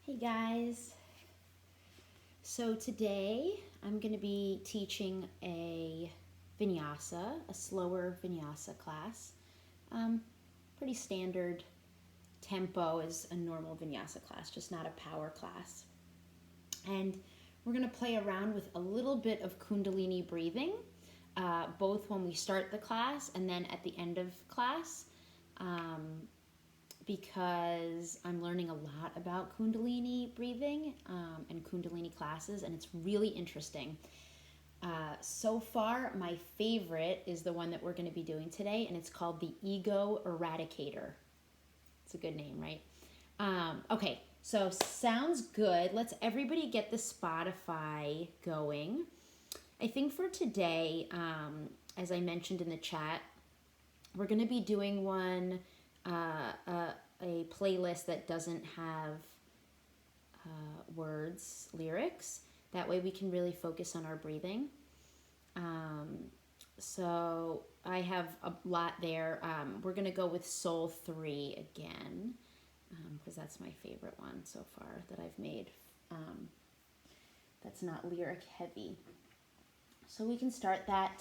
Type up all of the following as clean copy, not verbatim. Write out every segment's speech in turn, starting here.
Hey guys, so today I'm going to be teaching a vinyasa, a slower vinyasa class. Pretty standard tempo as a normal vinyasa class, just not a power class. And we're going to play around with a little bit of Kundalini breathing, both when we start the class and then at the end of class. Because I'm learning a lot about Kundalini breathing and Kundalini classes, and it's really interesting. So far, my favorite is the one that we're going to be doing today, and it's called the Ego Eradicator. It's a good name, right? Okay, so sounds good. Let's everybody get the Spotify going. I think for today, as I mentioned in the chat, we're going to be doing one a playlist that doesn't have words, lyrics. That way we can really focus on our breathing. So I have a lot there. We're going to go with Soul 3 again, because that's my favorite one so far that I've made. That's not lyric heavy. So we can start that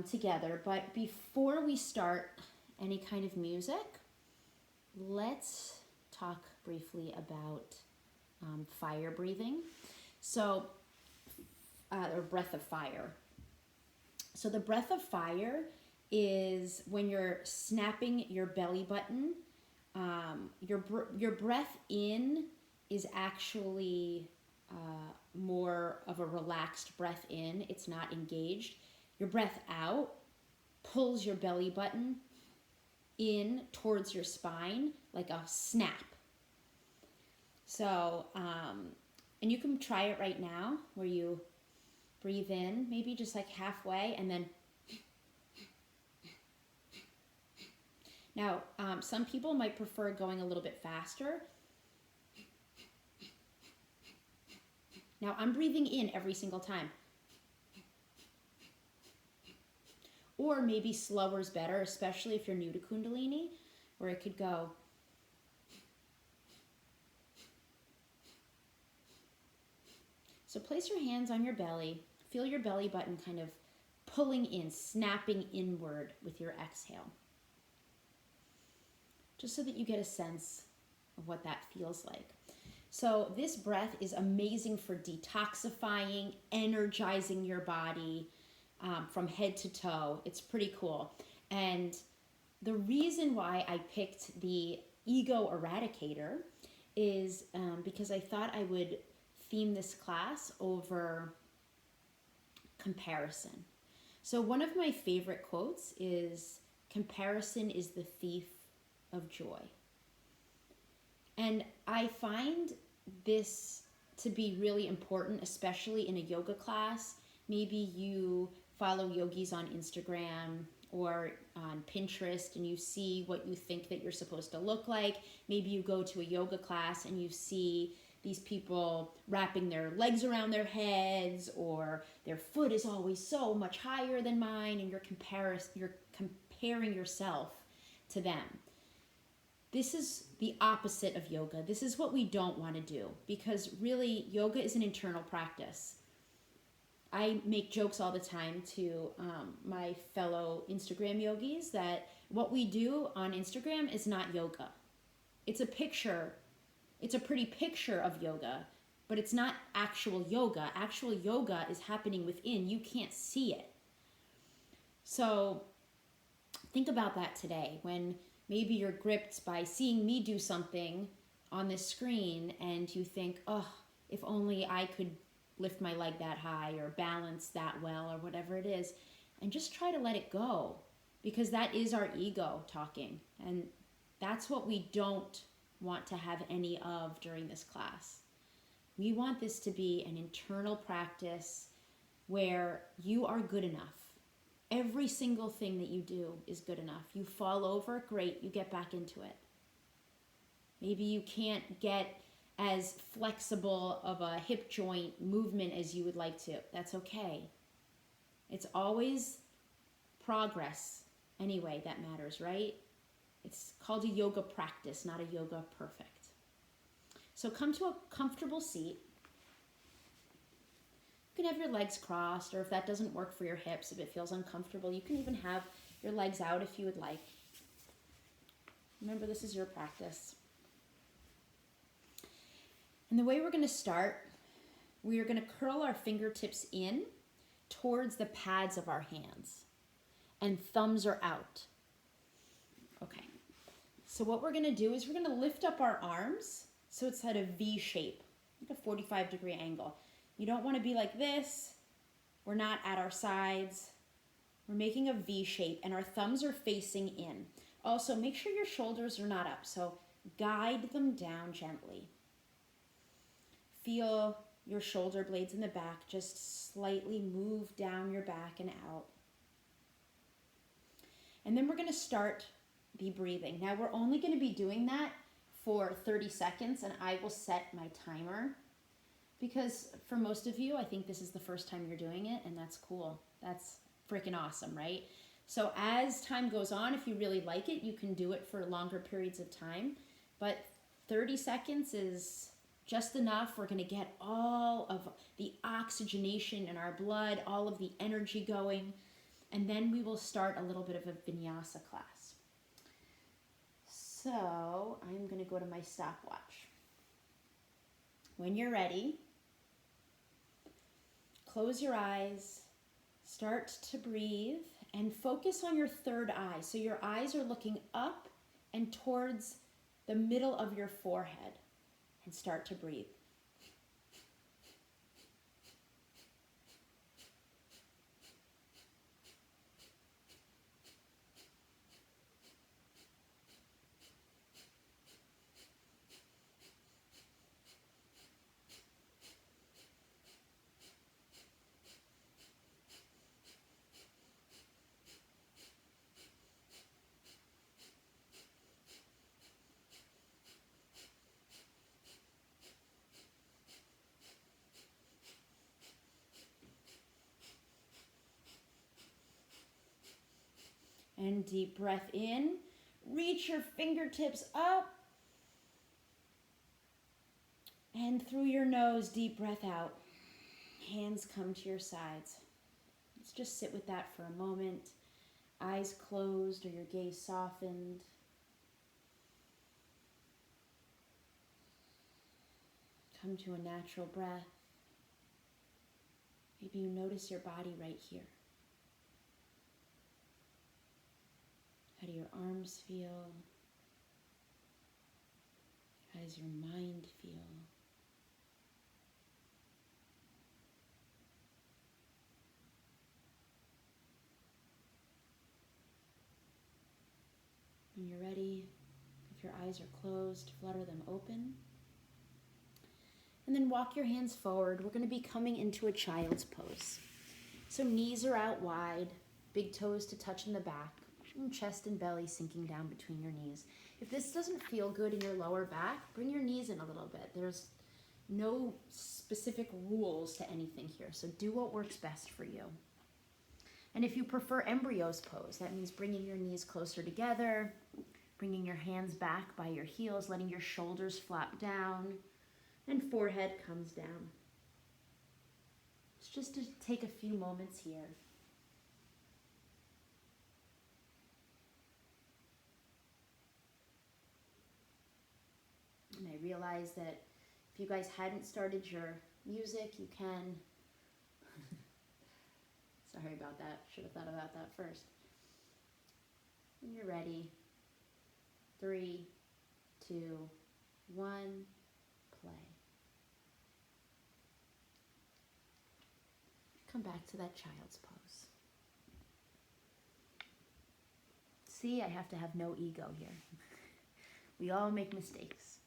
together. But before we start any kind of music, let's talk briefly about fire breathing. So, or breath of fire. So the breath of fire is when you're snapping your belly button. Your breath in is actually more of a relaxed breath in. It's not engaged. Your breath out pulls your belly button in towards your spine like a snap. So, and you can try it right now where you breathe in, maybe just like halfway, and then. Now, some people might prefer going a little bit faster. Now, I'm breathing in every single time. Or maybe slower is better, especially if you're new to Kundalini, where it could go. So place your hands on your belly. Feel your belly button kind of pulling in, snapping inward with your exhale. Just so that you get a sense of what that feels like. So this breath is amazing for detoxifying, energizing your body, from head to toe. It's pretty cool. And the reason why I picked the Ego Eradicator is because I thought I would theme this class over comparison. So one of my favorite quotes is, "Comparison is the thief of joy." And I find this to be really important, especially in a yoga class. Maybe you follow yogis on Instagram or on Pinterest and you see what you think that you're supposed to look like. Maybe you go to a yoga class and you see these people wrapping their legs around their heads, or their foot is always so much higher than mine, and you're comparing yourself to them. This is the opposite of yoga. This is what we don't want to do, because really yoga is an internal practice. I make jokes all the time to my fellow Instagram yogis that what we do on Instagram is not yoga. It's a picture. It's a pretty picture of yoga, but it's not actual yoga. Actual yoga is happening within. You can't see it. So think about that today when maybe you're gripped by seeing me do something on this screen and you think, oh, if only I could lift my leg that high or balance that well or whatever it is, and just try to let it go, because that is our ego talking, and that's what we don't want to have any of during this class. We want this to be an internal practice where you are good enough. Every single thing that you do is good enough. You fall over, great, you get back into it. Maybe you can't get as flexible of a hip joint movement as you would like to. That's okay. It's always progress anyway that matters, right? It's called a yoga practice, not a yoga perfect. So come to a comfortable seat. You can have your legs crossed, or if that doesn't work for your hips, if it feels uncomfortable, you can even have your legs out if you would like. Remember, this is your practice. And the way we're going to start, we are going to curl our fingertips in towards the pads of our hands, and thumbs are out. Okay. So what we're going to do is we're going to lift up our arms so it's at a V shape, like a 45-degree angle. You don't want to be like this. We're not at our sides. We're making a V shape, and our thumbs are facing in. Also, make sure your shoulders are not up, so guide them down gently. Feel your shoulder blades in the back just slightly move down your back and out. And then we're going to start the breathing. Now, we're only going to be doing that for 30 seconds, and I will set my timer. Because for most of you, I think this is the first time you're doing it, and that's cool. That's freaking awesome, right? So as time goes on, if you really like it, you can do it for longer periods of time. But 30 seconds is just enough. We're going to get all of the oxygenation in our blood, all of the energy going, and then we will start a little bit of a vinyasa class. So I'm going to go to my stopwatch. When you're ready, close your eyes, start to breathe, and focus on your third eye. So your eyes are looking up and towards the middle of your forehead, and start to breathe. And deep breath in. Reach your fingertips up. And through your nose, deep breath out. Hands come to your sides. Let's just sit with that for a moment. Eyes closed or your gaze softened. Come to a natural breath. Maybe you notice your body right here. How do your arms feel? How does your mind feel? When you're ready, if your eyes are closed, flutter them open. And then walk your hands forward. We're going to be coming into a child's pose. So knees are out wide, big toes to touch in the back, and chest and belly sinking down between your knees. If this doesn't feel good in your lower back, bring your knees in a little bit. There's no specific rules to anything here, so do what works best for you. And if you prefer embryo's pose, that means bringing your knees closer together, bringing your hands back by your heels, letting your shoulders flap down, and forehead comes down. It's just to take a few moments here. And I realize that if you guys hadn't started your music, you can. Sorry about that. Should have thought about that first. When you're ready, 3, 2, 1, play. Come back to that child's pose. See, I have to have no ego here. We all make mistakes.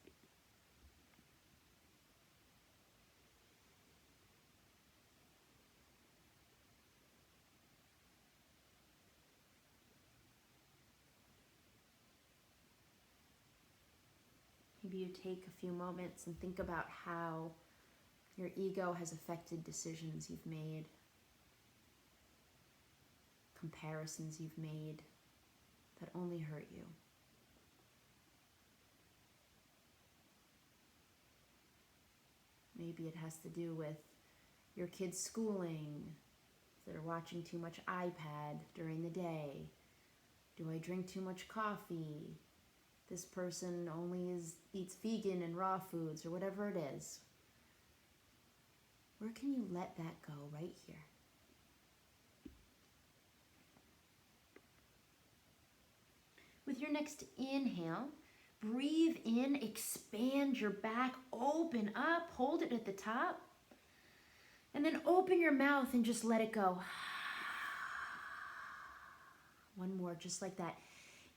Maybe you take a few moments and think about how your ego has affected decisions you've made, comparisons you've made that only hurt you. Maybe it has to do with your kids' schooling, if they're watching too much iPad during the day. Do I drink too much coffee? This person only eats vegan and raw foods, or whatever it is. Where can you let that go right here? With your next inhale, breathe in, expand your back, open up, hold it at the top, and then open your mouth and just let it go. One more, just like that.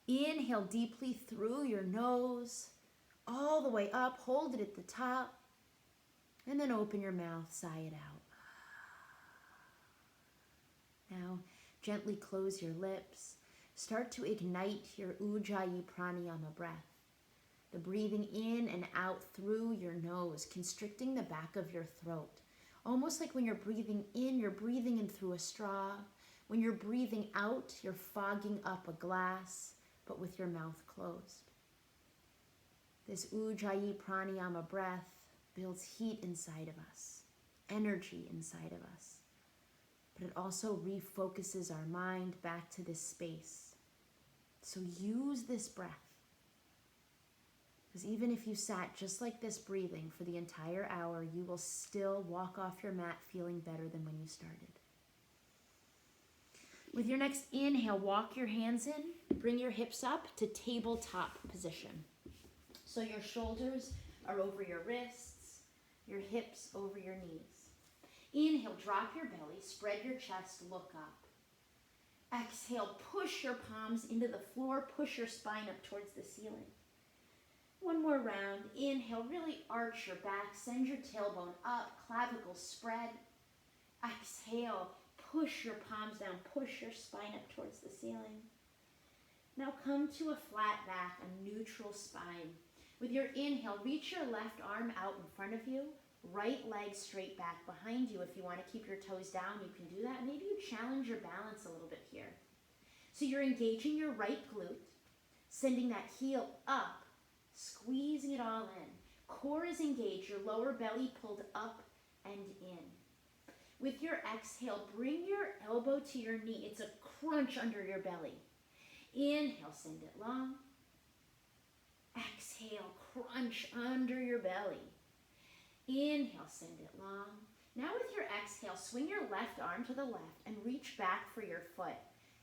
Inhale deeply through your nose, all the way up, hold it at the top, and then open your mouth, sigh it out. Now, gently close your lips. Start to ignite your Ujjayi pranayama breath. The breathing in and out through your nose, constricting the back of your throat. Almost like when you're breathing in through a straw. When you're breathing out, you're fogging up a glass, but with your mouth closed. This Ujjayi pranayama breath builds heat inside of us, energy inside of us. But it also refocuses our mind back to this space. So use this breath. Because even if you sat just like this breathing for the entire hour, you will still walk off your mat feeling better than when you started. With your next inhale, walk your hands in, bring your hips up to tabletop position. So your shoulders are over your wrists, your hips over your knees. Inhale, drop your belly, spread your chest, look up. Exhale, push your palms into the floor, push your spine up towards the ceiling. One more round. Inhale, really arch your back, send your tailbone up, clavicle spread. Exhale, push your palms down, push your spine up towards the ceiling. Now come to a flat back, a neutral spine. With your inhale, reach your left arm out in front of you, right leg straight back behind you. If you want to keep your toes down, you can do that. Maybe you challenge your balance a little bit here. So you're engaging your right glute, sending that heel up, squeezing it all in. Core is engaged, your lower belly pulled up and in. With your exhale, bring your elbow to your knee. It's a crunch under your belly. Inhale, send it long. Exhale, crunch under your belly. Inhale, send it long. Now with your exhale, swing your left arm to the left and reach back for your foot.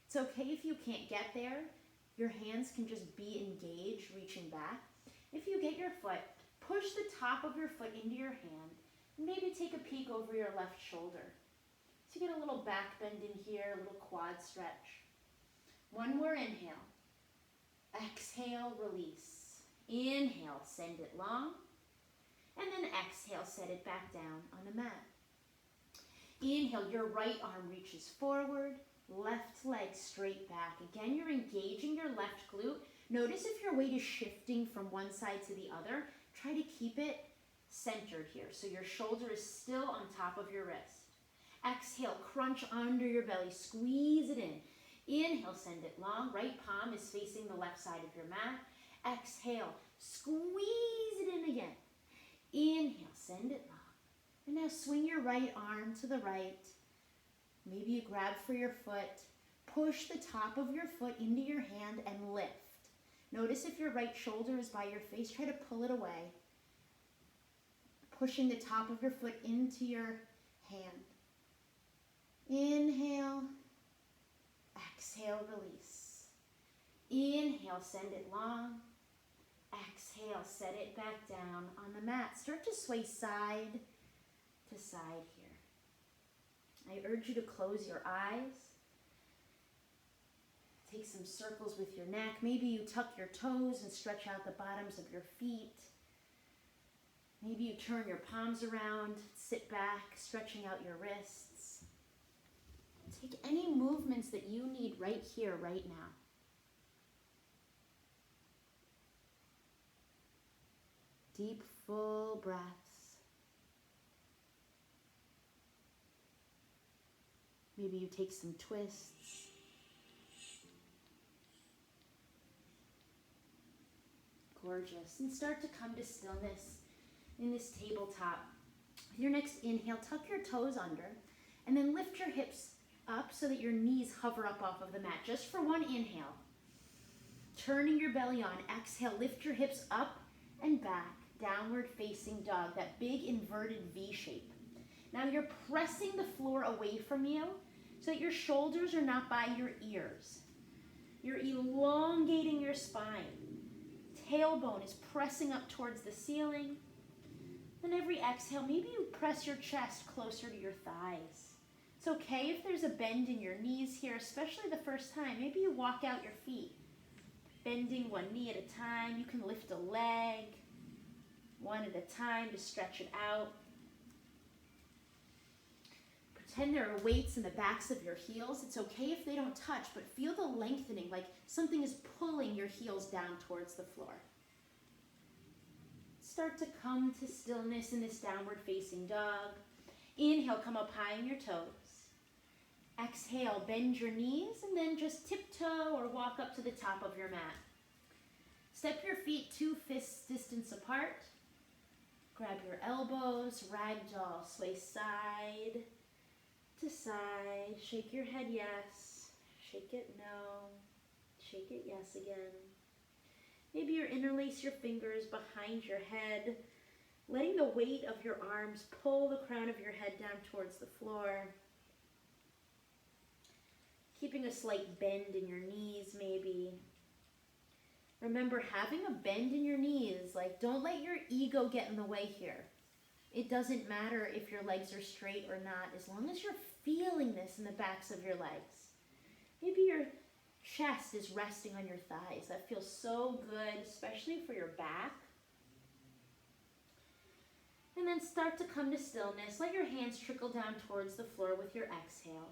It's okay if you can't get there. Your hands can just be engaged, reaching back. If you get your foot, push the top of your foot into your hand. Maybe take a peek over your left shoulder. So you get a little back bend in here, a little quad stretch. One more inhale. Exhale, release. Inhale, send it long. And then exhale, set it back down on the mat. Inhale, your right arm reaches forward, left leg straight back. Again, you're engaging your left glute. Notice if your weight is shifting from one side to the other. Try to keep it centered here. So your shoulder is still on top of your wrist. Exhale, crunch under your belly, squeeze it in. Inhale, send it long. Right palm is facing the left side of your mat. Exhale, squeeze it in again. Inhale, send it long. And now swing your right arm to the right. Maybe you grab for your foot. Push the top of your foot into your hand and lift. Notice if your right shoulder is by your face, try to pull it away. Pushing the top of your foot into your hand. Inhale. Exhale, release. Inhale, send it long. Exhale, set it back down on the mat. Start to sway side to side here. I urge you to close your eyes. Take some circles with your neck. Maybe you tuck your toes and stretch out the bottoms of your feet. Maybe you turn your palms around, sit back, stretching out your wrists. Take any movements that you need right here, right now. Deep, full breaths. Maybe you take some twists. Gorgeous. And start to come to stillness in this tabletop With your next inhale, tuck your toes under, and then lift your hips up so that your knees hover up off of the mat. Just for one inhale. Turning your belly on. Exhale, lift your hips up and back. Downward facing dog, that big inverted V shape. Now you're pressing the floor away from you so that your shoulders are not by your ears. You're elongating your spine. Tailbone is pressing up towards the ceiling. Then every exhale, maybe you press your chest closer to your thighs. It's okay if there's a bend in your knees here, especially the first time. Maybe you walk out your feet, bending one knee at a time. You can lift a leg one at a time to stretch it out. Pretend there are weights in the backs of your heels. It's okay if they don't touch, but feel the lengthening, like something is pulling your heels down towards the floor. Start to come to stillness in this downward facing dog. Inhale, come up high on your toes. Exhale, bend your knees and then just tiptoe or walk up to the top of your mat. Step your feet 2 fists distance apart. Grab your elbows, ragdoll, sway side to side. Shake your head yes, shake it no, shake it yes again. Maybe you interlace your fingers behind your head, letting the weight of your arms pull the crown of your head down towards the floor. Keeping a slight bend in your knees maybe. Remember, having a bend in your knees, like don't let your ego get in the way here. It doesn't matter if your legs are straight or not, as long as you're feeling this in the backs of your legs. Maybe your chest is resting on your thighs. That feels so good, especially for your back. And then start to come to stillness. Let your hands trickle down towards the floor with your exhale.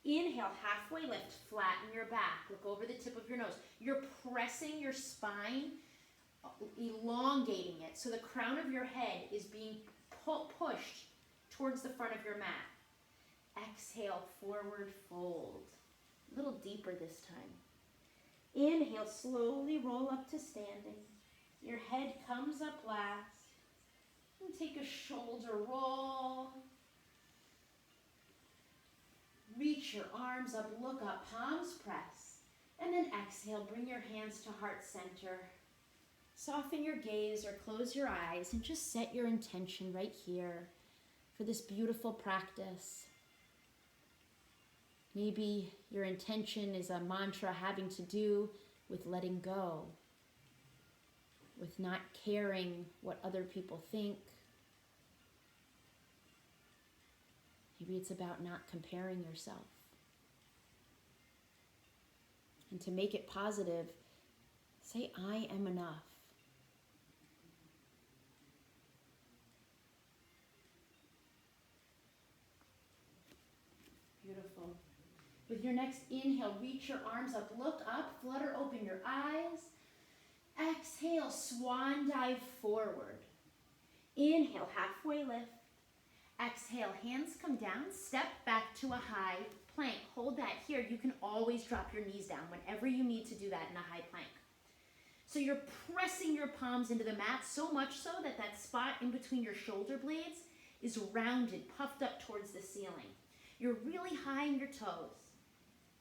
Inhale, halfway lift, flatten your back. Look over the tip of your nose. You're pressing your spine, elongating it, so the crown of your head is being pushed towards the front of your mat. Exhale, forward fold. A little deeper this time. Inhale, slowly roll up to standing. Your head comes up last. And take a shoulder roll. Reach your arms up, look up, palms press. And then exhale, bring your hands to heart center. Soften your gaze or close your eyes and just set your intention right here for this beautiful practice. Maybe your intention is a mantra having to do with letting go, with not caring what other people think. Maybe it's about not comparing yourself. And to make it positive, say, I am enough. Beautiful. With your next inhale, reach your arms up, look up, flutter open your eyes. Exhale, swan dive forward. Inhale, halfway lift. Exhale, hands come down, step back to a high plank. Hold that here. You can always drop your knees down whenever you need to do that in a high plank. So you're pressing your palms into the mat so much so that that spot in between your shoulder blades is rounded, puffed up towards the ceiling. You're really high in your toes.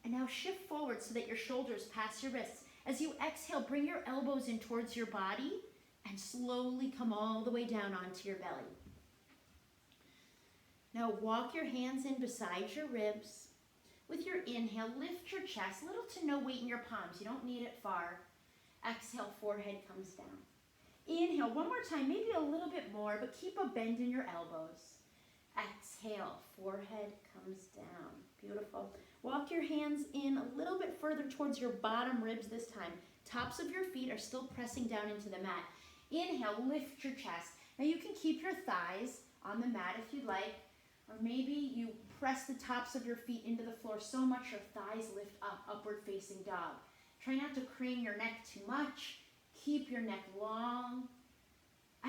And now shift forward so that your shoulders pass your wrists. As you exhale, bring your elbows in towards your body and slowly come all the way down onto your belly. Now walk your hands in beside your ribs. With your inhale, lift your chest, little to no weight in your palms. You don't need it far. Exhale, forehead comes down. Inhale, one more time, maybe a little bit more, but keep a bend in your elbows. Exhale, forehead comes down. Beautiful. Walk your hands in a little bit further towards your bottom ribs this time. Tops of your feet are still pressing down into the mat. Inhale, lift your chest. Now you can keep your thighs on the mat if you'd like, or maybe you press the tops of your feet into the floor so much your thighs lift up, upward facing dog. Try not to crane your neck too much. Keep your neck long.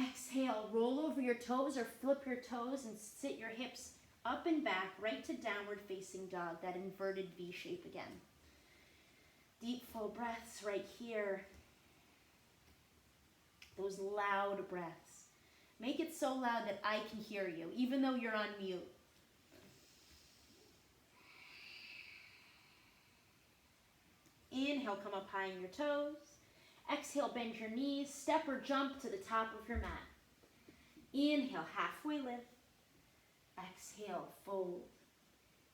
Exhale, roll over your toes or flip your toes and sit your hips up and back, right to downward facing dog, that inverted V shape again. Deep full breaths right here. Those loud breaths. Make it so loud that I can hear you, even though you're on mute. Inhale, come up high on your toes. Exhale, bend your knees. Step or jump to the top of your mat. Inhale, halfway lift. Exhale, fold.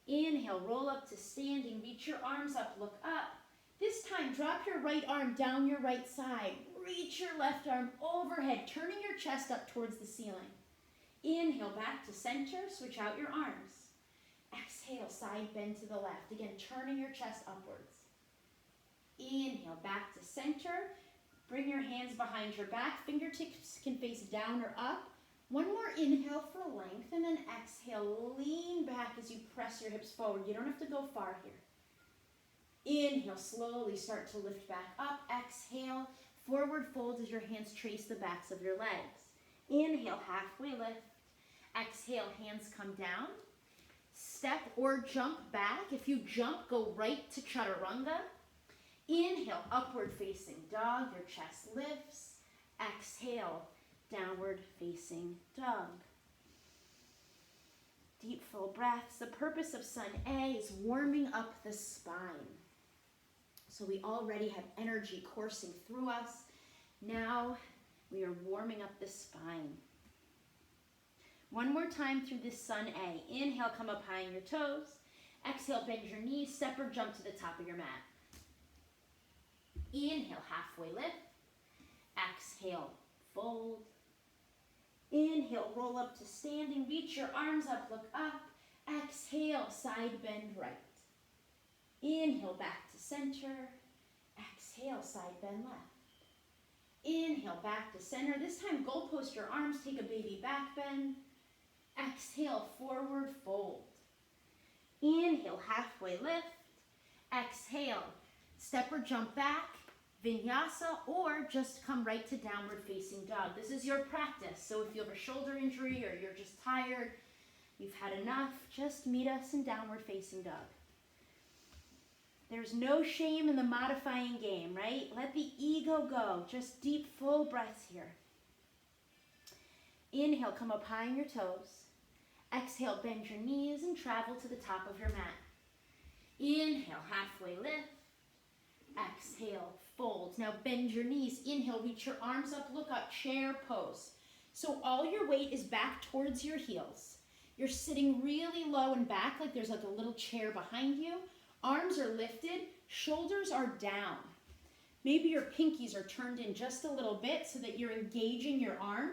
Inhale, roll up to standing. Reach your arms up, look up. This time, drop your right arm down your right side. Reach your left arm overhead, turning your chest up towards the ceiling. Inhale, back to center. Switch out your arms. Exhale, side bend to the left. Again, turning your chest upwards. Inhale, back to center. Bring your hands behind your back. Fingertips can face down or up. One more inhale for length, and then exhale, lean back as you press your hips forward. You don't have to go far here. Inhale, slowly start to lift back up. Exhale, forward fold as your hands trace the backs of your legs. Inhale, halfway lift. Exhale, hands come down. Step or jump back. If you jump, go right to chaturanga. Inhale, upward facing dog, your chest lifts. Exhale, downward facing dog. Deep, full breaths. The purpose of Sun A is warming up the spine. So we already have energy coursing through us. Now we are warming up the spine. One more time through this Sun A. Inhale, come up high on your toes. Exhale, bend your knees, step or jump to the top of your mat. Inhale, halfway lift. Exhale, fold. Inhale, roll up to standing. Reach your arms up, look up. Exhale, side bend right. Inhale, back to center. Exhale, side bend left. Inhale, back to center. This time, goalpost your arms. Take a baby back bend. Exhale, forward fold. Inhale, halfway lift. Exhale, step or jump back. Vinyasa, or just come right to downward facing dog. This is your practice. So if you have a shoulder injury or you're just tired, you've had enough, just meet us in downward facing dog. There's no shame in the modifying game, right? Let the ego go. Just deep, full breaths here. Inhale, come up high on your toes. Exhale, bend your knees and travel to the top of your mat. Inhale, halfway lift. Exhale, fold. Now bend your knees. Inhale, reach your arms up, look up, chair pose. So all your weight is back towards your heels. You're sitting really low and back, like there's like a little chair behind you. Arms are lifted, shoulders are down. Maybe your pinkies are turned in just a little bit so that you're engaging your arm.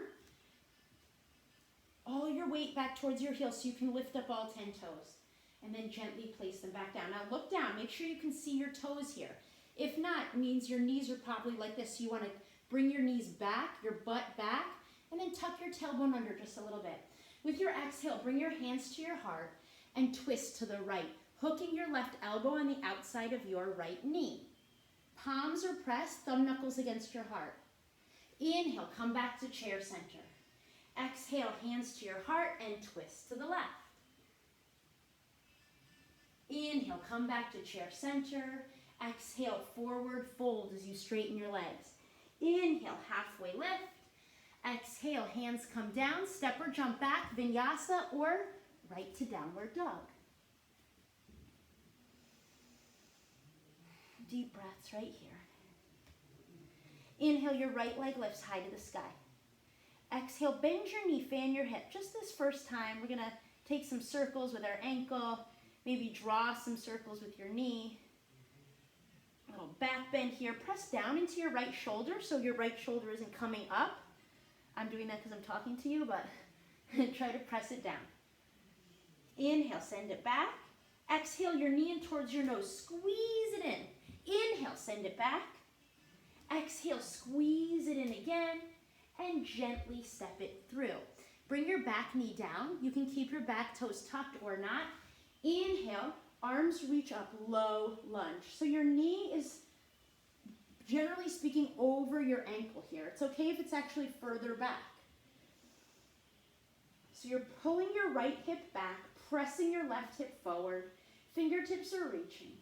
All your weight back towards your heels so you can lift up all 10 toes. And then gently place them back down. Now look down, make sure you can see your toes here. If not, it means your knees are probably like this. So you want to bring your knees back, your butt back, and then tuck your tailbone under just a little bit. With your exhale, bring your hands to your heart and twist to the right, hooking your left elbow on the outside of your right knee. Palms are pressed, thumb knuckles against your heart. Inhale, come back to chair center. Exhale, hands to your heart and twist to the left. Inhale, come back to chair center. Exhale, forward fold as you straighten your legs. Inhale, halfway lift. Exhale, hands come down, step or jump back, vinyasa, or right to downward dog. Deep breaths right here. Inhale, your right leg lifts high to the sky. Exhale, bend your knee, fan your hip. Just this first time, we're gonna take some circles with our ankle, maybe draw some circles with your knee. A little back bend here. Press down into your right shoulder so your right shoulder isn't coming up. I'm doing that because I'm talking to you, but try to press it down. Inhale, send it back. Exhale, your knee in towards your nose. Squeeze it in. Inhale, send it back. Exhale, squeeze it in again, and gently step it through. Bring your back knee down. You can keep your back toes tucked or not. Inhale, arms reach up, low lunge. So your knee is, generally speaking, over your ankle here. It's okay if it's actually further back. So you're pulling your right hip back, pressing your left hip forward. Fingertips are reaching.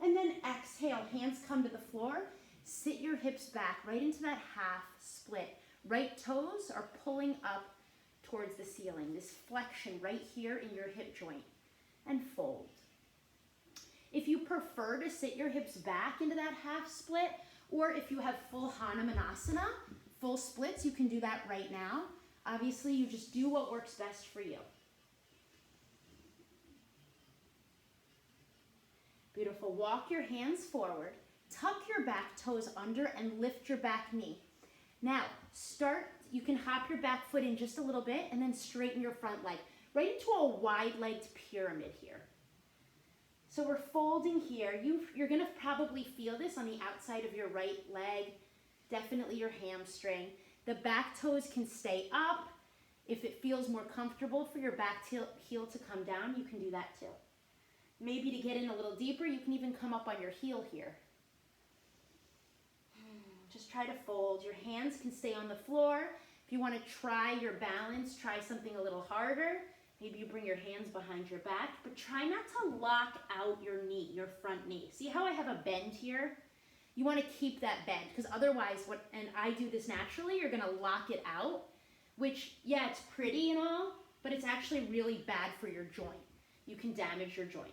And then exhale, hands come to the floor. Sit your hips back right into that half split. Right toes are pulling up towards the ceiling. This flexion right here in your hip joint. And fold. If you prefer to sit your hips back into that half split, or if you have full Hanumanasana, full splits, you can do that right now. Obviously, you just do what works best for you. Beautiful. Walk your hands forward. Tuck your back toes under and lift your back knee. Now, you can hop your back foot in just a little bit and then straighten your front leg. Right into a wide-legged pyramid here. So we're folding here. You're going to probably feel this on the outside of your right leg, definitely your hamstring. The back toes can stay up. If it feels more comfortable for your back heel to come down, you can do that too. Maybe to get in a little deeper, you can even come up on your heel here. Just try to fold. Your hands can stay on the floor. If you want to try your balance, try something a little harder. Maybe you bring your hands behind your back, but try not to lock out your knee, your front knee. See how I have a bend here? You want to keep that bend, because otherwise, and I do this naturally, you're going to lock it out, which, yeah, it's pretty and all, but it's actually really bad for your joint. You can damage your joint.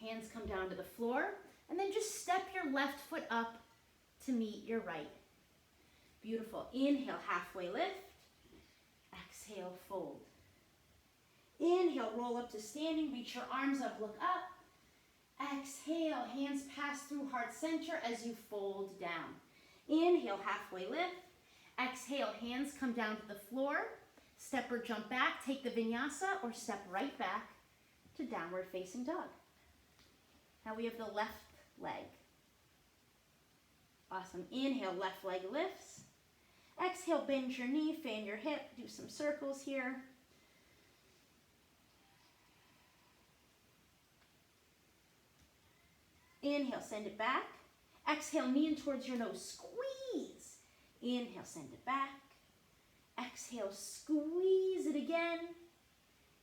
Hands come down to the floor, and then just step your left foot up to meet your right. Beautiful. Inhale, halfway lift. Exhale, fold. Inhale, roll up to standing, reach your arms up, look up. Exhale, hands pass through heart center as you fold down. Inhale, halfway lift. Exhale, hands come down to the floor. Step or jump back, take the vinyasa, or step right back to downward facing dog. Now we have the left leg. Awesome. Inhale, left leg lifts. Exhale, bend your knee, fan your hip, do some circles here. Inhale, send it back. Exhale, knee in towards your nose, squeeze. Inhale, send it back. Exhale, squeeze it again.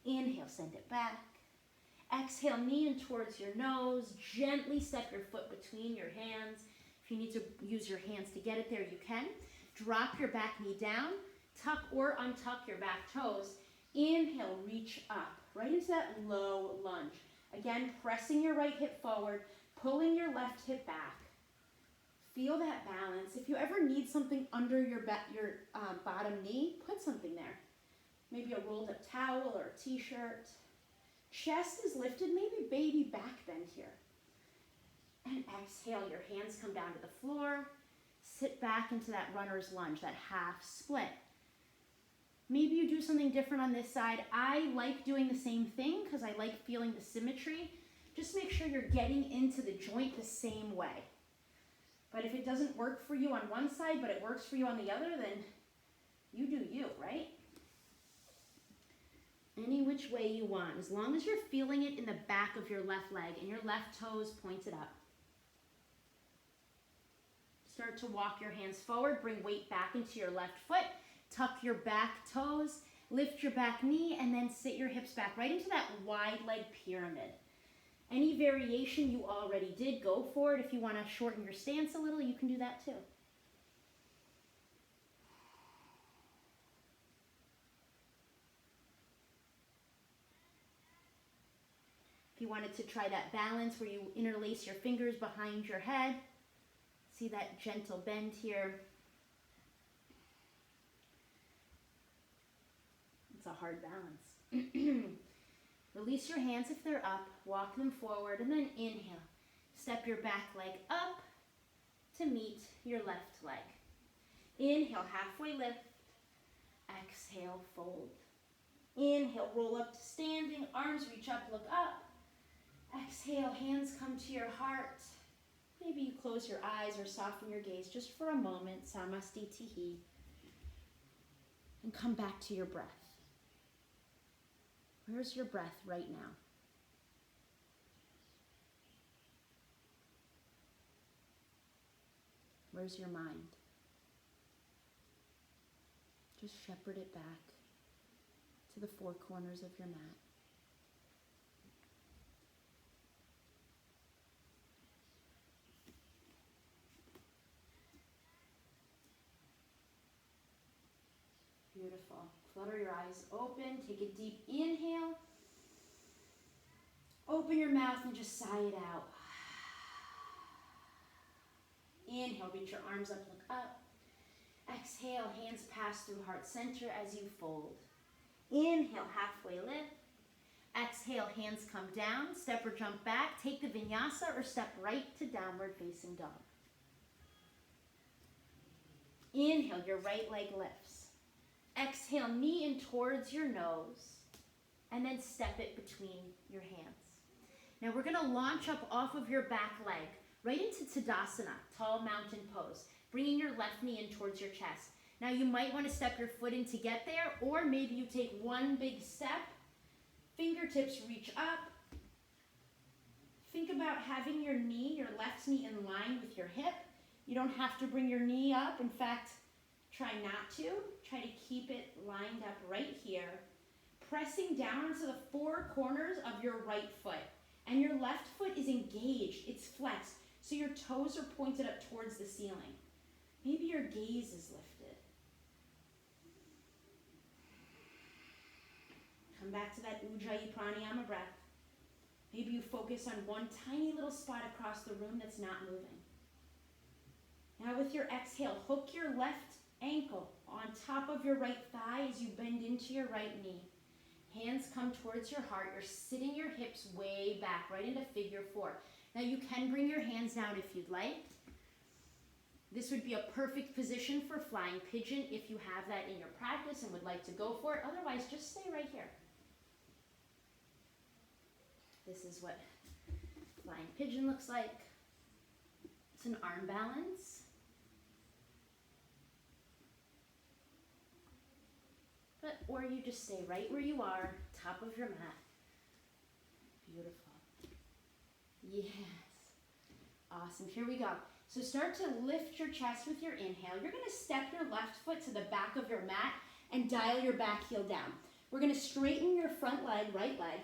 Inhale, send it back. Exhale, knee in towards your nose, gently step your foot between your hands. If you need to use your hands to get it there, you can. Drop your back knee down, tuck or untuck your back toes. Inhale, reach up, right into that low lunge. Again, pressing your right hip forward, pulling your left hip back. Feel that balance. If you ever need something under your bottom knee, put something there. Maybe a rolled up towel or a t-shirt. Chest is lifted, maybe baby back bend here. And exhale, your hands come down to the floor. Sit back into that runner's lunge, that half split. Maybe you do something different on this side. I like doing the same thing because I like feeling the symmetry. Just make sure you're getting into the joint the same way. But if it doesn't work for you on one side, but it works for you on the other, then you do you, right? Any which way you want, as long as you're feeling it in the back of your left leg and your left toes pointed up. Start to walk your hands forward, bring weight back into your left foot, tuck your back toes, lift your back knee, and then sit your hips back right into that wide leg pyramid. Any variation you already did, go for it. If you want to shorten your stance a little, you can do that too. If you wanted to try that balance where you interlace your fingers behind your head, see that gentle bend here. It's a hard balance. Release your hands if they're up, walk them forward, and then inhale. Step your back leg up to meet your left leg. Inhale, halfway lift. Exhale, fold. Inhale, roll up to standing, arms reach up, look up. Exhale, hands come to your heart. Maybe you close your eyes or soften your gaze just for a moment, samastitihi, and come back to your breath. Where's your breath right now? Where's your mind? Just shepherd it back to the four corners of your mat. Flutter your eyes open. Take a deep inhale. Open your mouth and just sigh it out. Inhale, reach your arms up, look up. Exhale, hands pass through heart center as you fold. Inhale, halfway lift. Exhale, hands come down, step or jump back. Take the vinyasa or step right to downward facing dog. Inhale, your right leg lifts. Exhale, knee in towards your nose, and then step it between your hands. Now we're gonna launch up off of your back leg, right into Tadasana, tall mountain pose, bringing your left knee in towards your chest. Now you might wanna step your foot in to get there, or maybe you take one big step, fingertips reach up. Think about having your knee, your left knee in line with your hip. You don't have to bring your knee up. In fact, try not to. Try to keep it lined up right here. Pressing down into the four corners of your right foot. And your left foot is engaged. It's flexed. So your toes are pointed up towards the ceiling. Maybe your gaze is lifted. Come back to that Ujjayi Pranayama breath. Maybe you focus on one tiny little spot across the room that's not moving. Now with your exhale, hook your left ankle on top of your right thigh as you bend into your right knee. Hands come towards your heart. You're sitting your hips way back, right into figure four. Now you can bring your hands down if you'd like. This would be a perfect position for flying pigeon if you have that in your practice and would like to go for it. Otherwise, just stay right here. This is what flying pigeon looks like. It's an arm balance. Or you just stay right where you are, top of your mat. Beautiful. Yes. Awesome. Here we go. So start to lift your chest with your inhale. You're going to step your left foot to the back of your mat and dial your back heel down. We're going to straighten your front leg, right leg,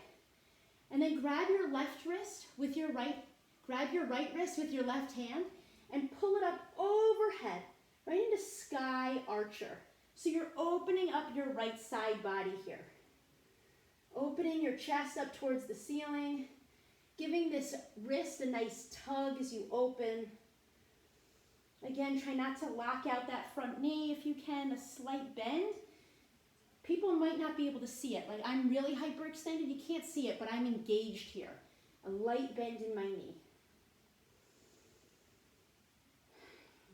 and then grab your left wrist with your right, grab your right wrist with your left hand and pull it up overhead, right into sky archer. So you're opening up your right side body here. Opening your chest up towards the ceiling, giving this wrist a nice tug as you open. Again, try not to lock out that front knee if you can, a slight bend. People might not be able to see it. Like I'm really hyperextended, you can't see it, but I'm engaged here. A light bend in my knee.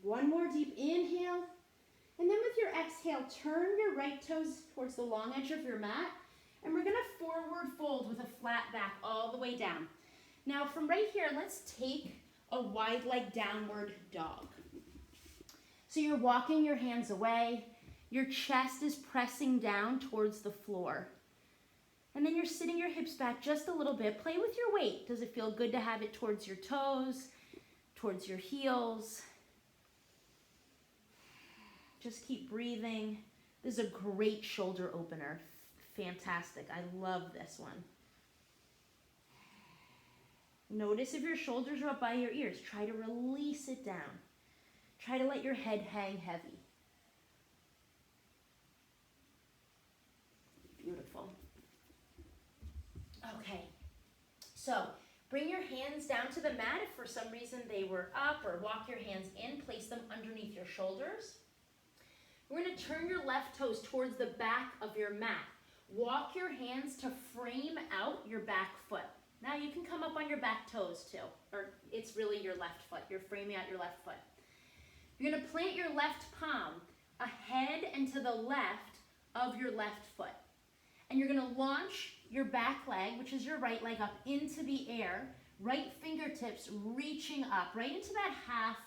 One more deep inhale. And then with your exhale, turn your right toes towards the long edge of your mat. And we're going to forward fold with a flat back all the way down. Now from right here, let's take a wide leg downward dog. So you're walking your hands away. Your chest is pressing down towards the floor. And then you're sitting your hips back just a little bit. Play with your weight. Does it feel good to have it towards your toes, towards your heels? Just keep breathing. This is a great shoulder opener. Fantastic. I love this one. Notice if your shoulders are up by your ears. Try to release it down. Try to let your head hang heavy. Beautiful. Okay. So bring your hands down to the mat if for some reason they were up, or walk your hands in. Place them underneath your shoulders. We're going to turn your left toes towards the back of your mat. Walk your hands to frame out your back foot. Now you can come up on your back toes too, or it's really your left foot. You're framing out your left foot. You're going to plant your left palm ahead and to the left of your left foot. And you're going to launch your back leg, which is your right leg, up into the air. Right fingertips reaching up, right into that half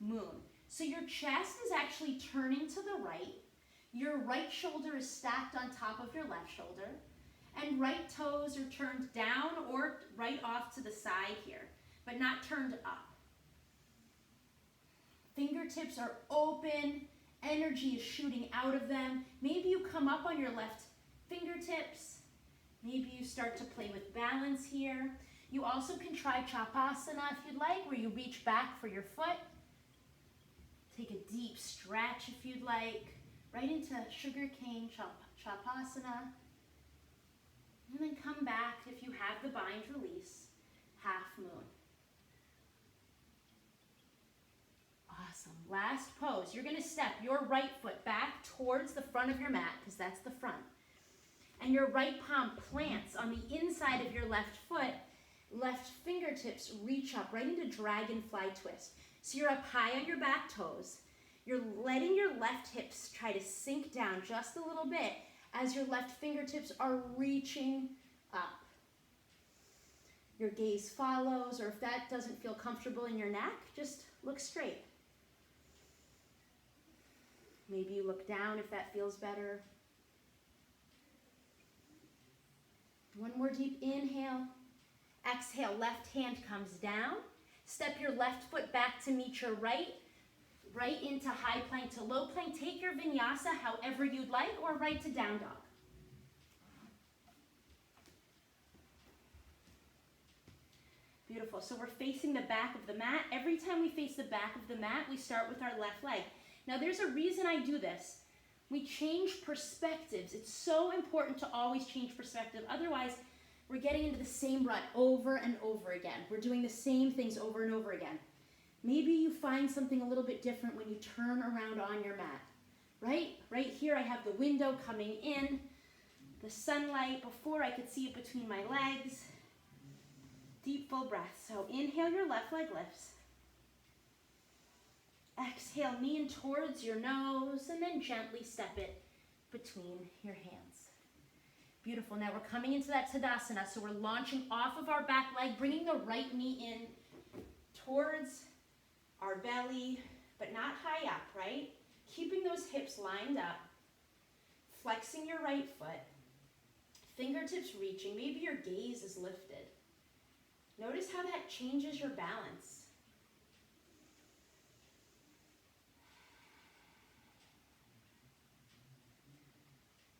moon. So your chest is actually turning to the right. Your right shoulder is stacked on top of your left shoulder. And right toes are turned down or right off to the side here, but not turned up. Fingertips are open. Energy is shooting out of them. Maybe you come up on your left fingertips. Maybe you start to play with balance here. You also can try Chapasana if you'd like, where you reach back for your foot. Take a deep stretch if you'd like. right into sugar cane chapasana. And then come back, if you have the bind, release, half moon. Awesome. Last pose. You're going to step your right foot back towards the front of your mat, because that's the front. And your right palm plants on the inside of your left foot. Left fingertips reach up right into dragonfly twist. So you're up high on your back toes. You're letting your left hips try to sink down just a little bit as your left fingertips are reaching up. Your gaze follows, or if that doesn't feel comfortable in your neck, just look straight. Maybe you look down if that feels better. One more deep inhale. Exhale, left hand comes down. Step your left foot back to meet your right into high plank to low plank. Take your vinyasa however you'd like, or right to down dog. Beautiful. So we're facing the back of the mat. Every time we face the back of the mat, we start with our left leg. Now there's a reason I do this. We change perspectives. It's so important to always change perspective. Otherwise, we're getting into the same rut over and over again. We're doing the same things over and over again. Maybe you find something a little bit different when you turn around on your mat, right? Right here I have the window coming in, the sunlight. Before I could see it between my legs. Deep full breath. So inhale, your left leg lifts. Exhale, knee in towards your nose, and then gently step it between your hands. Beautiful. Now we're coming into that Tadasana, so we're launching off of our back leg, bringing the right knee in towards our belly, but not high up, right? Keeping those hips lined up, flexing your right foot, fingertips reaching, maybe your gaze is lifted. Notice how that changes your balance.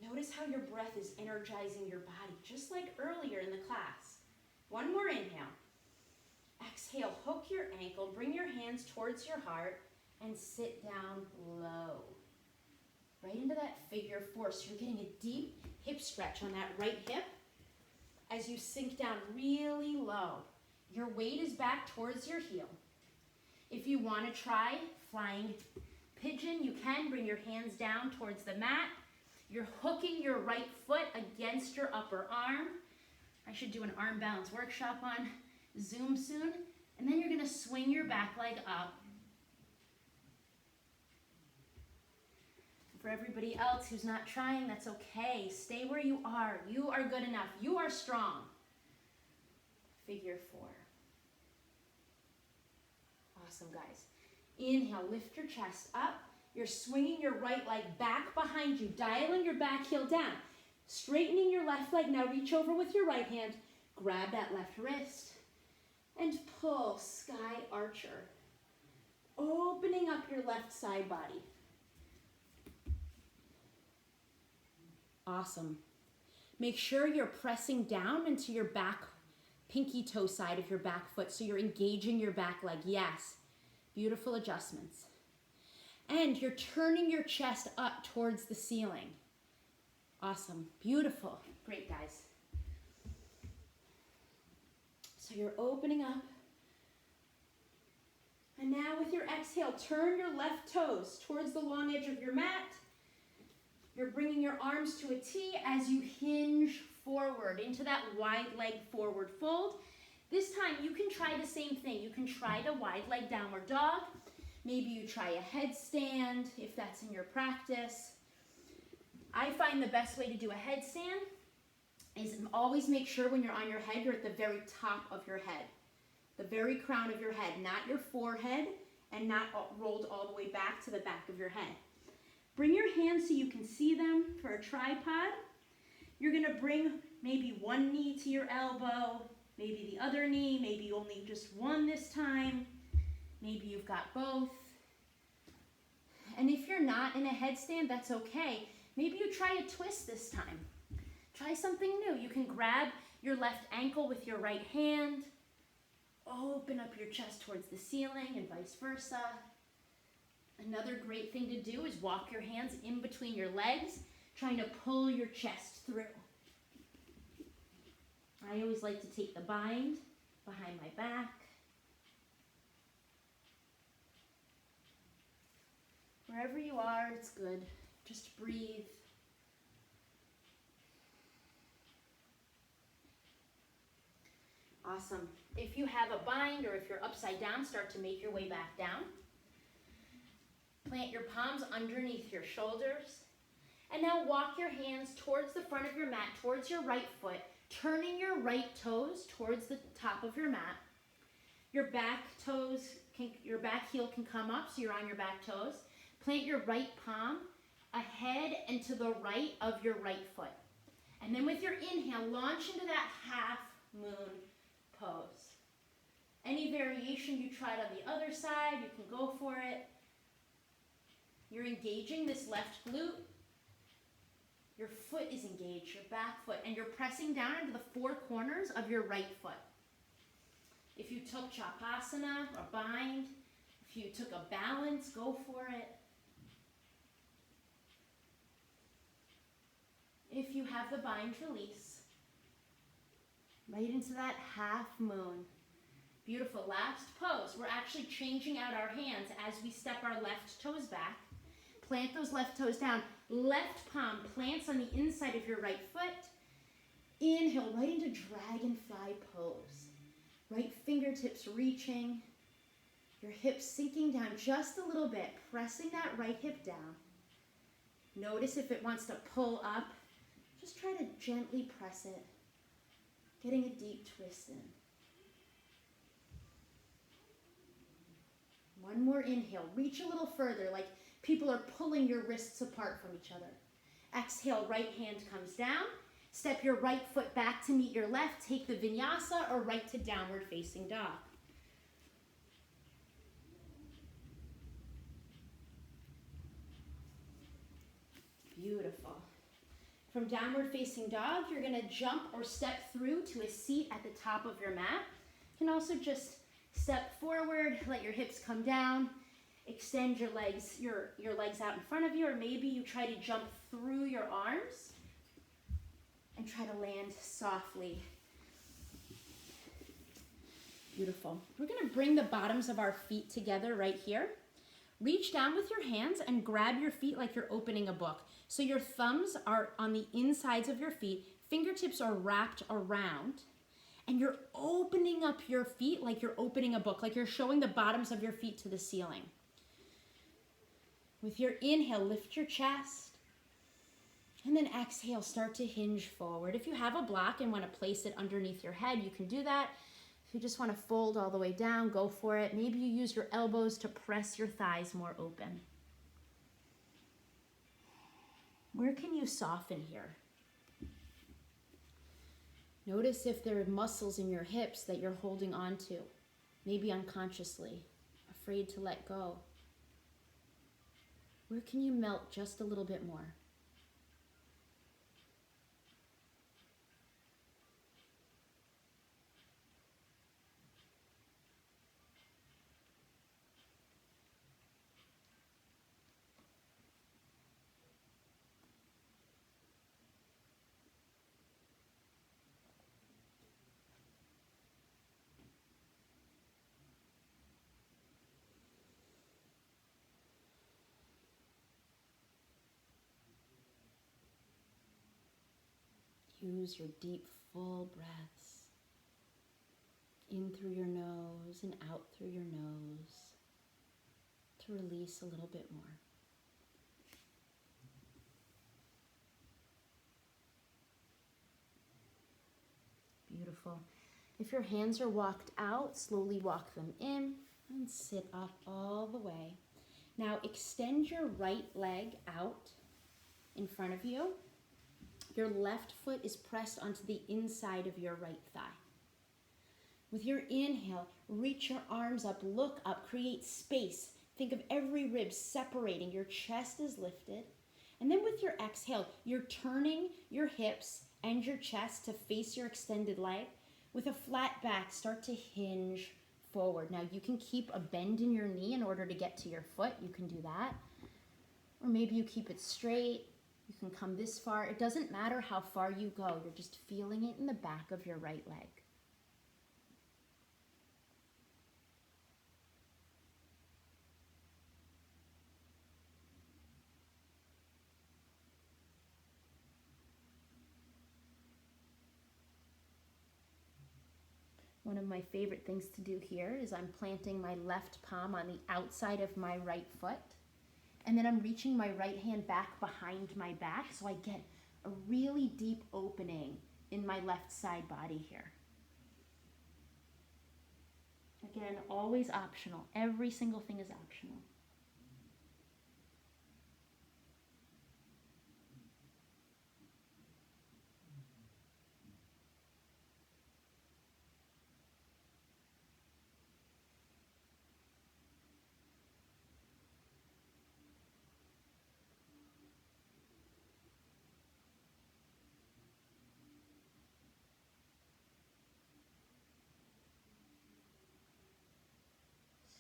Notice how your breath is energizing your body, just like earlier in the class. One more inhale. Exhale, hook your ankle, bring your hands towards your heart, and sit down low. Right into that figure four. So you're getting a deep hip stretch on that right hip as you sink down really low. Your weight is back towards your heel. If you want to try flying pigeon, you can bring your hands down towards the mat. You're hooking your right foot against your upper arm. I should do an arm balance workshop on Zoom soon. And then you're going to swing your back leg up. For everybody else who's not trying, that's okay. Stay where you are. You are good enough. You are strong. Figure four. Awesome, guys. Inhale, lift your chest up. You're swinging your right leg back behind you, dialing your back heel down. Straightening your left leg. Now reach over with your right hand. Grab that left wrist. And pull, sky archer. Opening up your left side body. Awesome. Make sure you're pressing down into your back, pinky toe side of your back foot, so you're engaging your back leg. Yes. Beautiful adjustments. And you're turning your chest up towards the ceiling. Awesome. Beautiful. Great, guys. So you're opening up. And now with your exhale, turn your left toes towards the long edge of your mat. You're bringing your arms to a T as you hinge forward into that wide leg forward fold. This time you can try the same thing. You can try the wide leg downward dog. Maybe you try a headstand if that's in your practice. I find the best way to do a headstand is always make sure when you're on your head, you're at the very top of your head. The very crown of your head, not your forehead, and not rolled all the way back to the back of your head. Bring your hands so you can see them for a tripod. You're going to bring maybe one knee to your elbow, maybe the other knee, maybe only just one this time. Maybe you've got both. And if you're not in a headstand, that's okay. Maybe you try a twist this time. Try something new. You can grab your left ankle with your right hand. Open up your chest towards the ceiling and vice versa. Another great thing to do is walk your hands in between your legs, trying to pull your chest through. I always like to take the bind behind my back. Wherever you are, it's good. Just breathe. Awesome. If you have a bind or if you're upside down, start to make your way back down. Plant your palms underneath your shoulders. And now walk your hands towards the front of your mat, towards your right foot, turning your right toes towards the top of your mat. Your back heel can come up, so you're on your back toes. Plant your right palm ahead and to the right of your right foot. And then with your inhale, launch into that half moon pose. Any variation you tried on the other side, you can go for it. You're engaging this left glute. Your foot is engaged, your back foot, and you're pressing down into the four corners of your right foot. If you took Chapasana or bind, if you took a balance, go for it. If you have the bind, release. Right into that half moon. Beautiful. Last pose. We're actually changing out our hands as we step our left toes back. Plant those left toes down. Left palm plants on the inside of your right foot. Inhale right into dragonfly pose. Right fingertips reaching. Your hips sinking down just a little bit. Pressing that right hip down. Notice if it wants to pull up. Just try to gently press it. Getting a deep twist in. One more inhale. Reach a little further, like people are pulling your wrists apart from each other. Exhale, right hand comes down. Step your right foot back to meet your left. Take the vinyasa or right to downward facing dog. Beautiful. From downward facing dog, you're going to jump or step through to a seat at the top of your mat. You can also just step forward, let your hips come down, extend your legs out in front of you, or maybe you try to jump through your arms and try to land softly. Beautiful. We're going to bring the bottoms of our feet together right here. Reach down with your hands and grab your feet like you're opening a book. So your thumbs are on the insides of your feet, fingertips are wrapped around, and you're opening up your feet like you're opening a book, like you're showing the bottoms of your feet to the ceiling. With your inhale, lift your chest, and then exhale, start to hinge forward. If you have a block and want to place it underneath your head, you can do that. If you just want to fold all the way down, go for it. Maybe you use your elbows to press your thighs more open. Where can you soften here? Notice if there are muscles in your hips that you're holding on to, maybe unconsciously, afraid to let go. Where can you melt just a little bit more? Use your deep, full breaths in through your nose and out through your nose to release a little bit more. Beautiful. If your hands are walked out, slowly walk them in and sit up all the way. Now extend your right leg out in front of you. Your left foot is pressed onto the inside of your right thigh. With your inhale, reach your arms up, look up, create space. Think of every rib separating. Your chest is lifted. And then with your exhale, you're turning your hips and your chest to face your extended leg. With a flat back, start to hinge forward. Now you can keep a bend in your knee in order to get to your foot. You can do that. Or maybe you keep it straight. You can come this far. It doesn't matter how far you go. You're just feeling it in the back of your right leg. One of my favorite things to do here is I'm planting my left palm on the outside of my right foot. And then I'm reaching my right hand back behind my back so I get a really deep opening in my left side body here. Again, always optional. Every single thing is optional.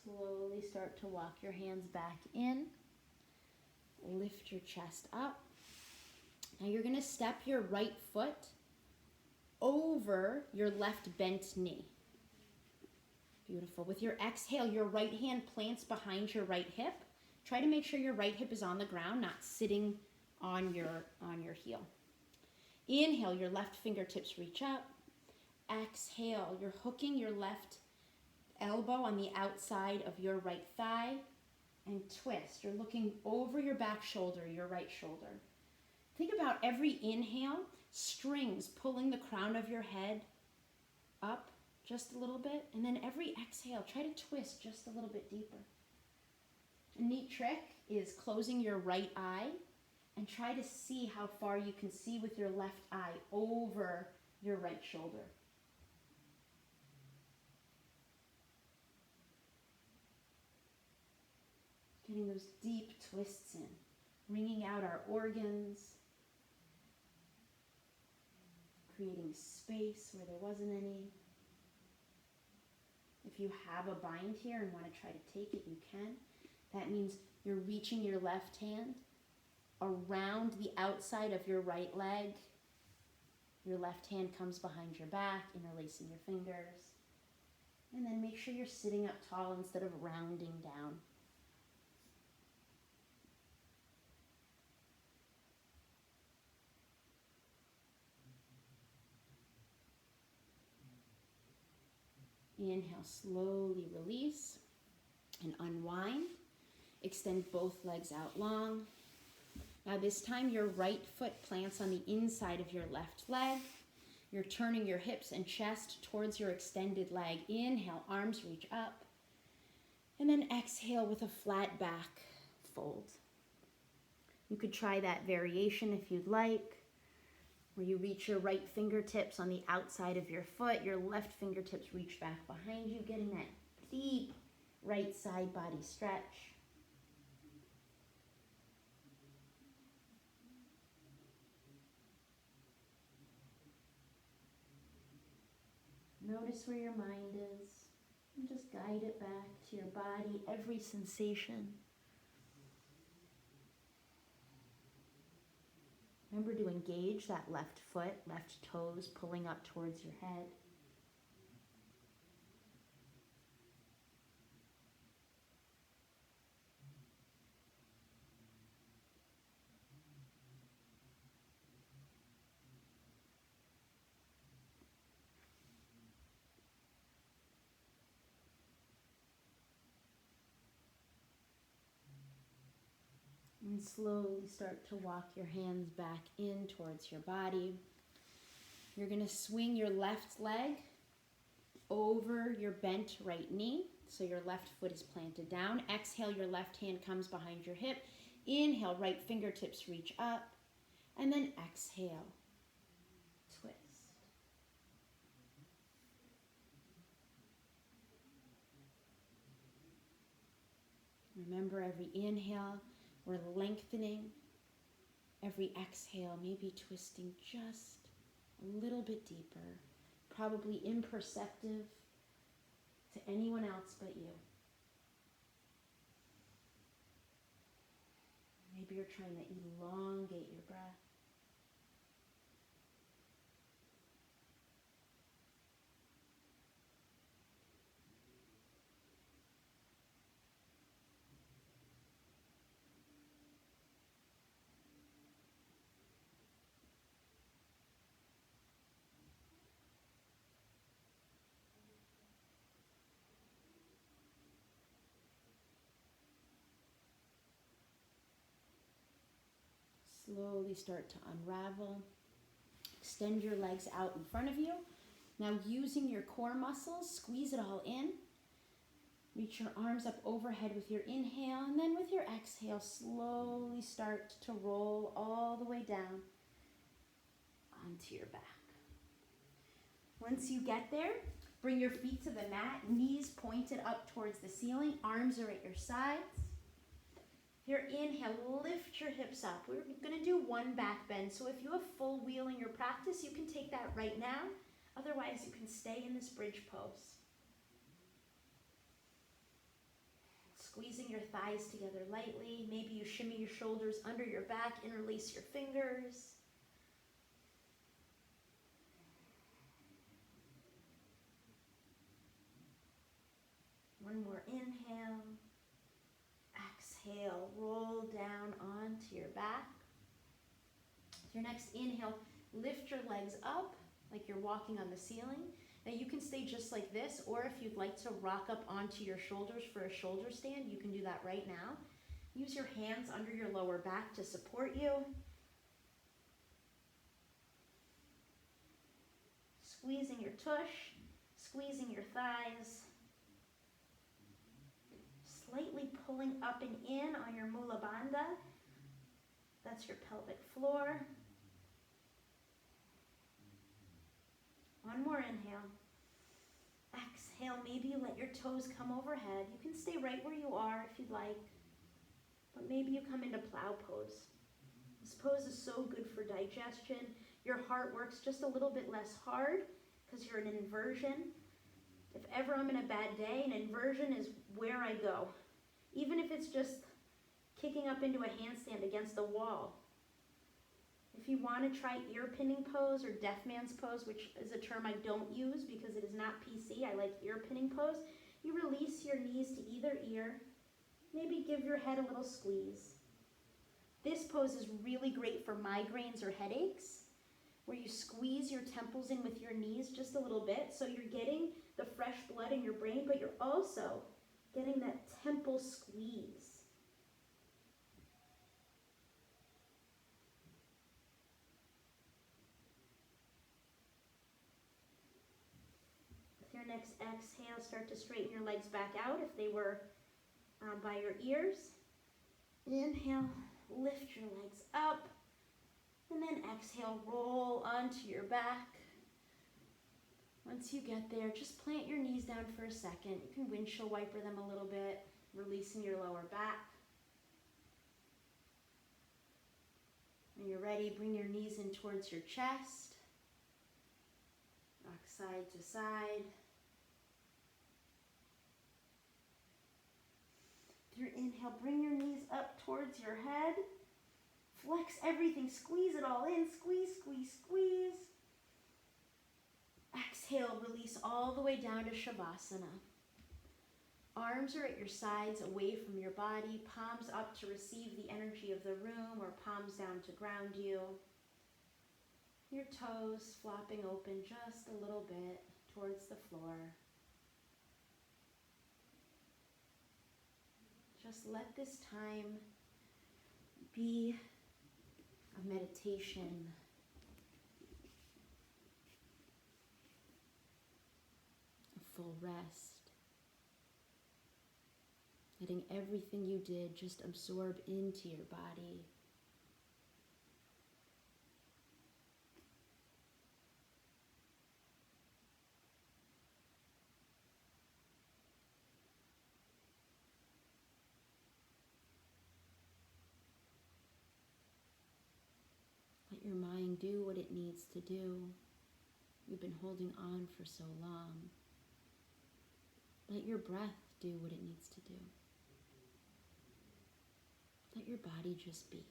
Slowly start to walk your hands back in. Lift your chest up. Now you're going to step your right foot over your left bent knee. Beautiful. With your exhale, your right hand plants behind your right hip. Try to make sure your right hip is on the ground, not sitting on your heel. Inhale, your left fingertips reach up. Exhale, you're hooking your left elbow on the outside of your right thigh and twist. You're looking over your back shoulder, your right shoulder. Think about every inhale, strings pulling the crown of your head up just a little bit, and then every exhale, try to twist just a little bit deeper. A neat trick is closing your right eye and try to see how far you can see with your left eye over your right shoulder. Getting those deep twists in, wringing out our organs, creating space where there wasn't any. If you have a bind here and want to try to take it, you can. That means you're reaching your left hand around the outside of your right leg. Your left hand comes behind your back, interlacing your fingers. And then make sure you're sitting up tall instead of rounding down. Inhale, slowly release and unwind. Extend both legs out long. Now this time your right foot plants on the inside of your left leg. You're turning your hips and chest towards your extended leg. Inhale, arms reach up. And then exhale with a flat back fold. You could try that variation if you'd like, where you reach your right fingertips on the outside of your foot, your left fingertips reach back behind you, getting that deep right side body stretch. Notice where your mind is and just guide it back to your body, every sensation. Remember to engage that left foot, left toes pulling up towards your head. And slowly start to walk your hands back in towards your body. You're going to swing your left leg over your bent right knee. So your left foot is planted down. Exhale, your left hand comes behind your hip. Inhale, right fingertips reach up. And then exhale, twist. Remember, every inhale, we're lengthening. Every exhale, maybe twisting just a little bit deeper. Probably imperceptive to anyone else but you. Maybe you're trying to elongate your breath. Slowly start to unravel. Extend your legs out in front of you. Now using your core muscles, squeeze it all in. Reach your arms up overhead with your inhale, and then with your exhale, slowly start to roll all the way down onto your back. Once you get there, bring your feet to the mat, knees pointed up towards the ceiling, arms are at your sides. Your inhale, lift your hips up. We're going to do one back bend. So if you have full wheel in your practice, you can take that right now. Otherwise, you can stay in this bridge pose. Squeezing your thighs together lightly. Maybe you shimmy your shoulders under your back, interlace your fingers. One more inhale. Exhale, roll down onto your back. Your next inhale, lift your legs up like you're walking on the ceiling. Now you can stay just like this, or if you'd like to rock up onto your shoulders for a shoulder stand, you can do that right now. Use your hands under your lower back to support you. Squeezing your tush, squeezing your thighs. Slightly pulling up and in on your Mula Bandha. That's your pelvic floor. One more inhale. Exhale, maybe you let your toes come overhead. You can stay right where you are if you'd like, but maybe you come into plow pose. This pose is so good for digestion. Your heart works just a little bit less hard because you're in an inversion. If ever I'm in a bad day, an inversion is where I go. Even if it's just kicking up into a handstand against the wall. If you want to try ear pinning pose or deaf man's pose, which is a term I don't use because it is not PC, I like ear pinning pose, you release your knees to either ear. Maybe give your head a little squeeze. This pose is really great for migraines or headaches, where you squeeze your temples in with your knees just a little bit, so you're getting the fresh blood in your brain, but you're also getting that temple squeeze. With your next exhale, start to straighten your legs back out if they were by your ears. Inhale, lift your legs up, and then exhale, roll onto your back. Once you get there, just plant your knees down for a second. You can windshield wiper them a little bit, releasing your lower back. When you're ready, bring your knees in towards your chest. Rock side to side. With your inhale, bring your knees up towards your head. Flex everything, squeeze it all in, squeeze, squeeze, squeeze. Exhale, release all the way down to Shavasana. Arms are at your sides, away from your body, palms up to receive the energy of the room, or palms down to ground you. Your toes flopping open just a little bit towards the floor. Just let this time be a meditation. A full rest. Letting everything you did just absorb into your body. Let your mind do what it needs to do. You've been holding on for so long. Let your breath do what it needs to do. Let your body just be.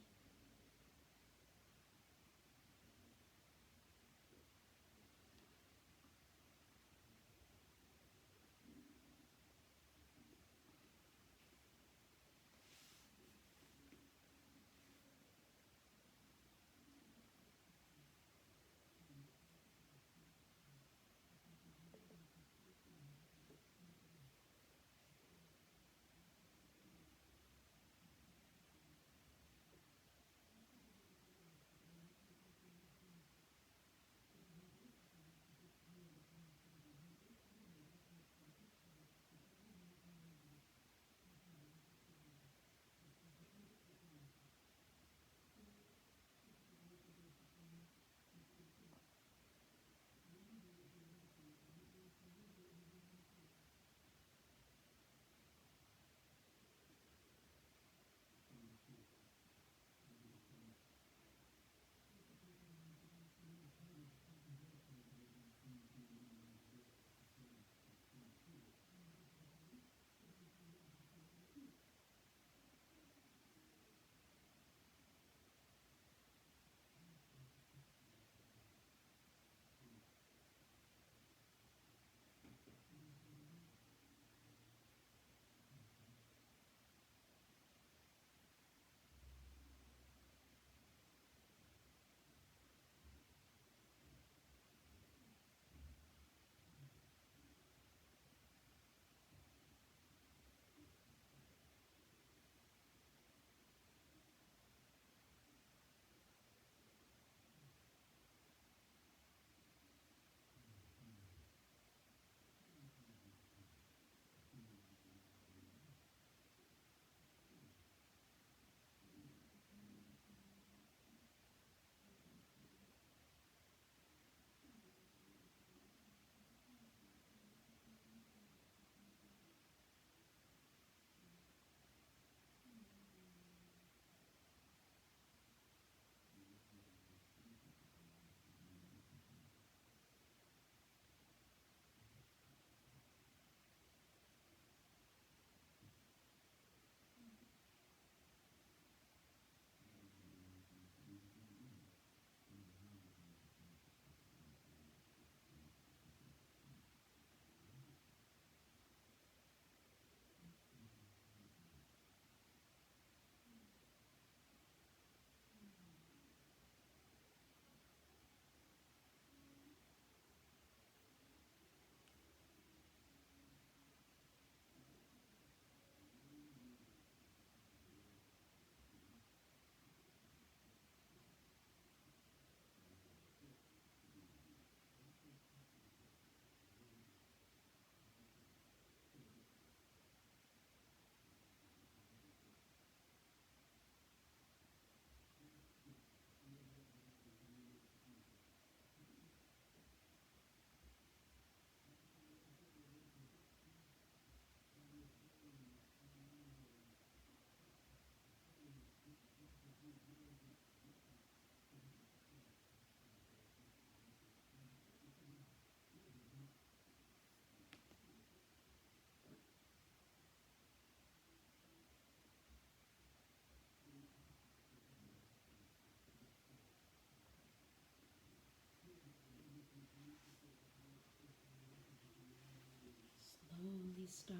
Slowly start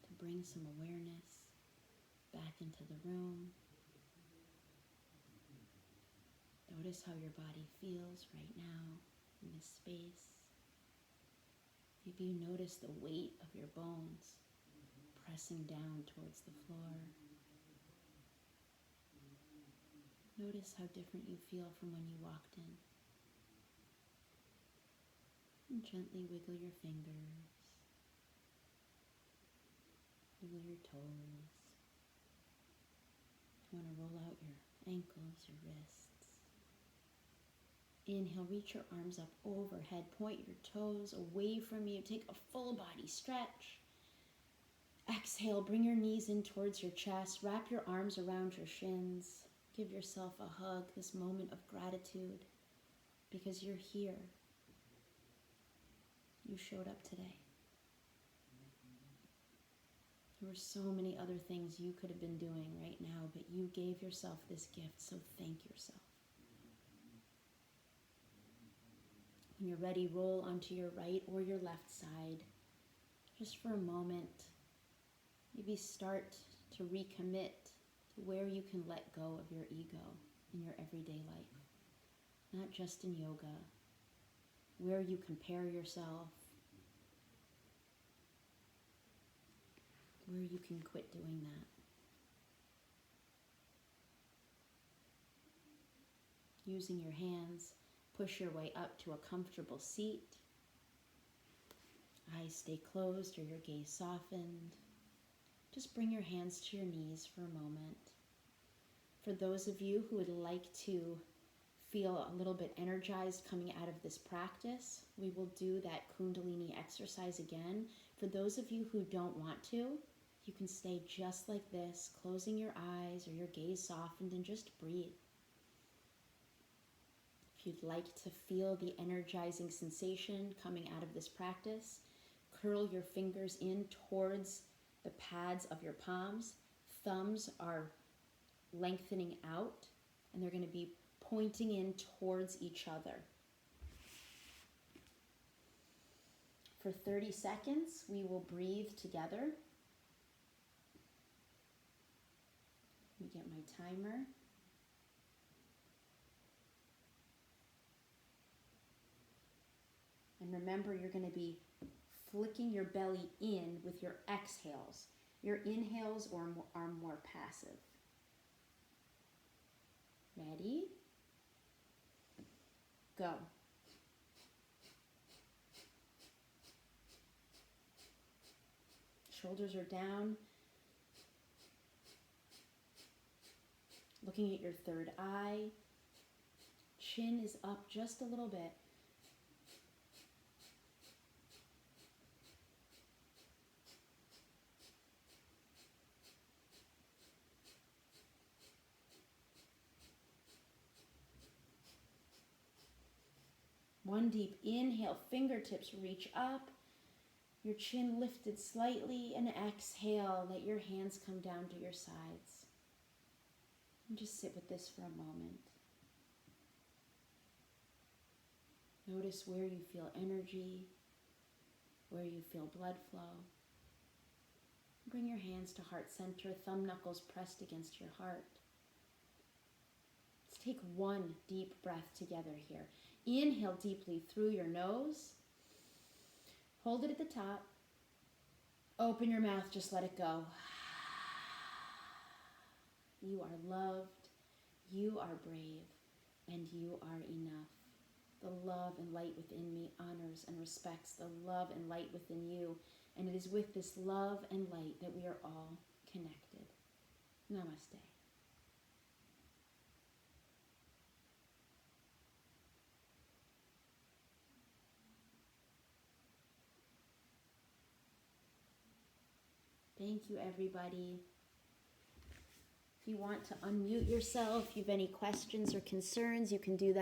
to bring some awareness back into the room. Notice how your body feels right now in this space. Maybe you notice the weight of your bones pressing down towards the floor. Notice how different you feel from when you walked in. And gently wiggle your fingers, wiggle your toes. You want to roll out your ankles, your wrists. Inhale, reach your arms up overhead, point your toes away from you. Take a full body stretch. Exhale, bring your knees in towards your chest. Wrap your arms around your shins. Give yourself a hug, this moment of gratitude, because you're here. You showed up today. There were so many other things you could have been doing right now, but you gave yourself this gift, so thank yourself. When you're ready, roll onto your right or your left side, just for a moment. Maybe start to recommit to where you can let go of your ego in your everyday life, not just in yoga, where you compare yourself, where you can quit doing that. Using your hands, push your way up to a comfortable seat. Eyes stay closed or your gaze softened. Just bring your hands to your knees for a moment. For those of you who would like to feel a little bit energized coming out of this practice, we will do that Kundalini exercise again. For those of you who don't want to, you can stay just like this, closing your eyes or your gaze softened, and just breathe. If you'd like to feel the energizing sensation coming out of this practice, curl your fingers in towards the pads of your palms. Thumbs are lengthening out, and they're going to be pointing in towards each other. For 30 seconds, we will breathe together. Let me get my timer. And remember, you're going to be flicking your belly in with your exhales. Your inhales are more passive. Ready? Go. Shoulders are down. Looking at your third eye. Chin is up just a little bit. One deep inhale, fingertips reach up, your chin lifted slightly, and exhale, let your hands come down to your sides. And just sit with this for a moment. Notice where you feel energy, where you feel blood flow. Bring your hands to heart center, thumb knuckles pressed against your heart. Let's take one deep breath together here. Inhale deeply through your nose. Hold it at the top. Open your mouth, just let it go. You are loved, you are brave, and you are enough. The love and light within me honors and respects the love and light within you, and it is with this love and light that we are all connected. Namaste. Thank you, everybody. If you want to unmute yourself, if you have any questions or concerns, you can do that.